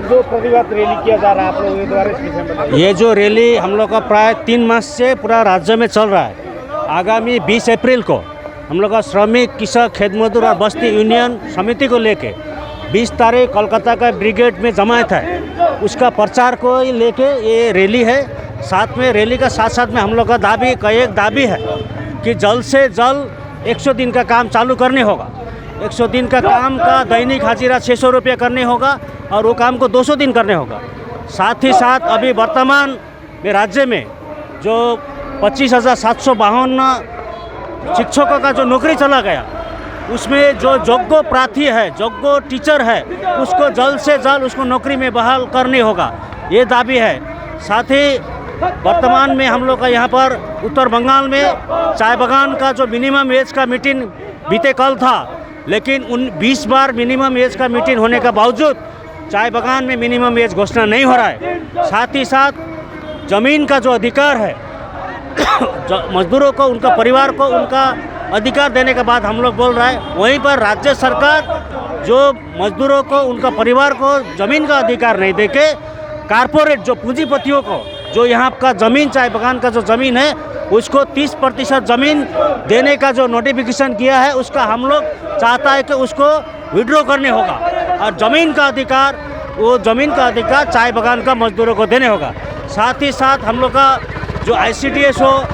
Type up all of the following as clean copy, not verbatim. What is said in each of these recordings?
जो प्रतिवाद रैली किया जा रहा है आप लोगों के द्वारा, इसके बारे में बताइए। ये जो रैली हम लोग का प्राय 3 मास से पूरा राज्य में चल रहा है। आगामी 20 अप्रैल को हम लोग का श्रमिक, कृषक, खेत मजदूर और बस्ती यूनियन समिति को लेके 20 तारीख कोलकाता का ब्रिगेड में जमायत है, उसका प्रचार को लेके ये रैली है। साथ में रैली का साथ साथ में हम लोग का एक दाबी है कि जल्द से जल्द 100 दिन का काम चालू करने होगा। 100 दिन का काम का दैनिक हाजिरा 600 रुपये करने होगा और वो काम को 200 दिन करने होगा। साथ ही साथ अभी वर्तमान में राज्य में जो 25,752 शिक्षकों का जो नौकरी चला गया, उसमें जो योग्य प्रार्थी है, योग्य टीचर है, उसको जल्द से जल्द उसको नौकरी में बहाल करने होगा, ये दाबी है। साथ ही वर्तमान में हम लोग का यहाँ पर उत्तर बंगाल में चाय बागान का जो मिनिमम एज का मीटिंग बीते कल था, लेकिन 20 बार मिनिमम एज का मीटिंग होने के बावजूद चाय बागान में मिनिमम एज घोषणा नहीं हो रहा है। साथ ही साथ ज़मीन का जो अधिकार है मजदूरों को, उनका परिवार को उनका अधिकार देने के बाद हम लोग बोल रहे हैं, वहीं पर राज्य सरकार जो मजदूरों को, उनका परिवार को ज़मीन का अधिकार नहीं देके कारपोरेट जो पूंजीपतियों को, जो यहाँ का ज़मीन, चाय बागान का जो ज़मीन है, उसको 30% ज़मीन देने का जो नोटिफिकेशन किया है, उसका हम लोग चाहता है कि उसको विड्रॉ करने होगा और ज़मीन का अधिकार, वो ज़मीन का अधिकार चाय बागान का मजदूरों को देने होगा। साथ ही साथ हम लोग का जो ICDS हो,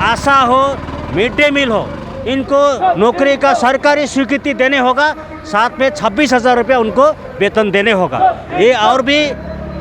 आशा हो, मिड डे मील हो, इनको नौकरी का सरकारी स्वीकृति देने होगा। साथ में 26,000 रुपये उनको वेतन देने होगा। ये और भी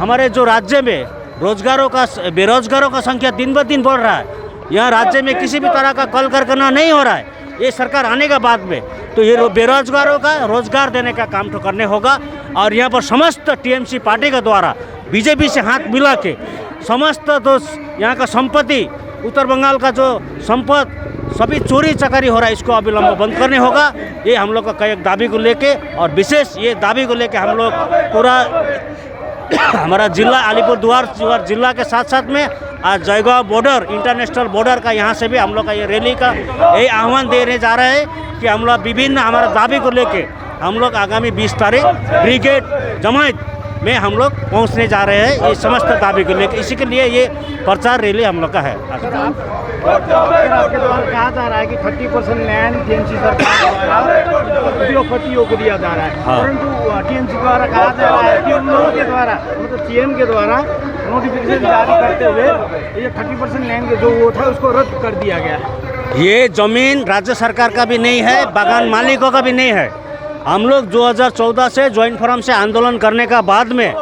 हमारे जो राज्य में बेरोजगारों का संख्या दिन ब दिन बढ़ रहा है। यहाँ राज्य में किसी भी तरह का कल कारखाना नहीं हो रहा है। ये सरकार आने के बाद में तो ये बेरोजगारों का रोजगार देने का काम तो करने होगा। और यहाँ पर समस्त TMC पार्टी के द्वारा BJP से हाथ मिला के समस्त जो यहाँ का संपत्ति, उत्तर बंगाल का जो संपत्ति सभी चोरी चकारी हो रहा है, इसको अविलंब बंद करने होगा। ये हम लोग का एक दाबी को लेके, और विशेष ये दाबी को लेके हम लोग पूरा हमारा जिला अलीपुरद्वार जिला के साथ साथ में आज जयगांव बॉर्डर, इंटरनेशनल बॉर्डर का यहाँ से भी हम लोग का ये रैली का ये आह्वान देने जा रहे हैं कि हम लोग विभिन्न हमारा दाबी को लेके हम लोग आगामी 20 तारीख ब्रिगेड जमायत में हम लोग पहुँचने जा रहे हैं, ये समस्त दाबी को लेकर। इसी के लिए ये प्रचार रैली हम लोग का है। आपके द्वारा कहा जा रहा है कि 30% लैंड TMC सरकार द्वारा उद्योगपतियों को दिया जा रहा है, परंतु TMC द्वारा कहा जा रहा है कि उन लोगों के द्वारा, मतलब CM के द्वारा नोटिफिकेशन जारी करते हुए ये 30% लैंड जो वो था उसको रद्द कर दिया गया है। ये ज़मीन राज्य सरकार का भी नहीं है, बागान मालिकों का भी नहीं है। हम लोग 2014 से ज्वाइंट फोरम से आंदोलन करने का बाद में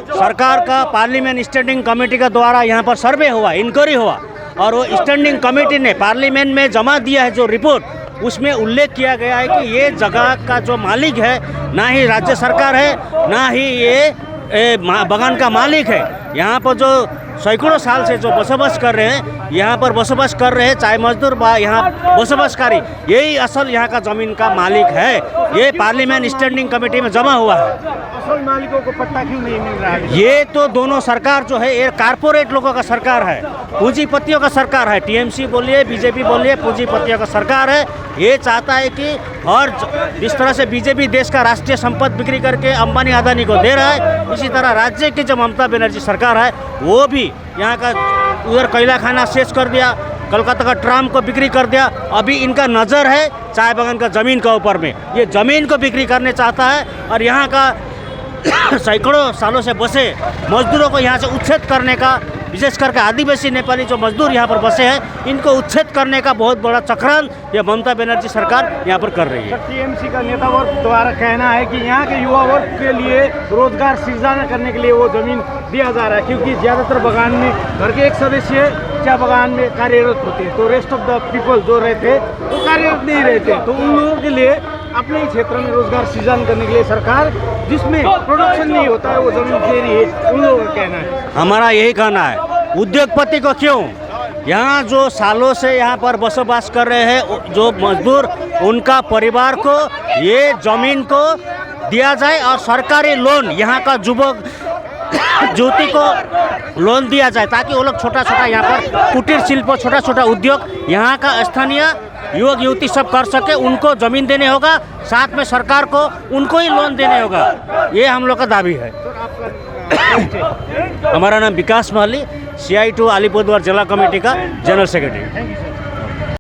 सरकार का पार्लियामेंट स्टैंडिंग कमेटी के द्वारा यहाँ पर सर्वे हुआ, इंक्वायरी हुआ, और वो स्टैंडिंग कमेटी ने पार्लियामेंट में जमा दिया है जो रिपोर्ट, उसमें उल्लेख किया गया है कि ये जगह का जो मालिक है ना ही राज्य सरकार है, ना ही ये बागान का मालिक है। यहाँ पर जो सैकड़ों साल से जो बसोबास कर रहे हैं, यहाँ पर बसोबास कर रहे हैं चाय मजदूर यहाँ बसोबासकारी, यही असल यहाँ का ज़मीन का मालिक है। ये पार्लियामेंट स्टैंडिंग कमेटी में जमा हुआ है। असल मालिकों को पट्टा क्यों नहीं मिल रहा है? ये तो दोनों सरकार जो है, ये कारपोरेट लोगों का सरकार है, पूंजीपतियों का सरकार है। TMC बोलिए, BJP बोलिए, पूंजीपतियों का सरकार है। ये चाहता है कि और जिस तरह से BJP देश का राष्ट्रीय संपत्ति बिक्री करके अंबानी अदानी को दे रहा है, इसी तरह राज्य की जो ममता बनर्जी सरकार है वो भी यहाँ का उधर कोयला खाना शेष कर दिया, कोलकाता का ट्राम को बिक्री कर दिया। अभी इनका नज़र है चाय बागान का ज़मीन के ऊपर में, ये ज़मीन को बिक्री करने चाहता है और यहाँ का सैकड़ों सालों से बसे मजदूरों को यहाँ से उच्छेद करने का, विशेष करके आदिवासी नेपाली जो मजदूर यहाँ पर बसे हैं, इनको उच्छेद करने का बहुत बड़ा चक्रांत ये ममता बनर्जी सरकार यहाँ पर कर रही है। TMC का नेता वर्ग द्वारा कहना है कि यहाँ के युवा वर्ग के लिए रोजगार सृजन करने के लिए वो जमीन दिया जा रहा है, क्योंकि ज़्यादातर बागान में घर के एक सदस्य चाय बागान में कार्यरत होते हैं, तो रेस्ट ऑफ द पीपल जो रहते वो कार्यरत नहीं रहते, तो उन लोगों के लिए अपने ही क्षेत्र में रोजगार सृजन करने के लिए सरकार जिसमें प्रोडक्शन नहीं होता है वो जमीन दे रही है, उन लोगों का कहना है। हमारा यही कहना है, उद्योगपति को क्यों, यहाँ जो सालों से यहाँ पर बसोबास कर रहे हैं जो मजदूर, उनका परिवार को ये ज़मीन को दिया जाए और सरकारी लोन यहाँ का युवक युवती को लोन दिया जाए, ताकि वो लोग छोटा छोटा यहाँ पर कुटीर शिल्प, छोटा छोटा उद्योग यहाँ का स्थानीय युवक युवती सब कर सके, उनको ज़मीन देने होगा, साथ में सरकार को उनको ही लोन देने होगा। ये हम लोग का दावी है। हमारा नाम विकास महली, CI2 अलीपुरद्वार जिला कमेटी का general secretary. Thank you sir.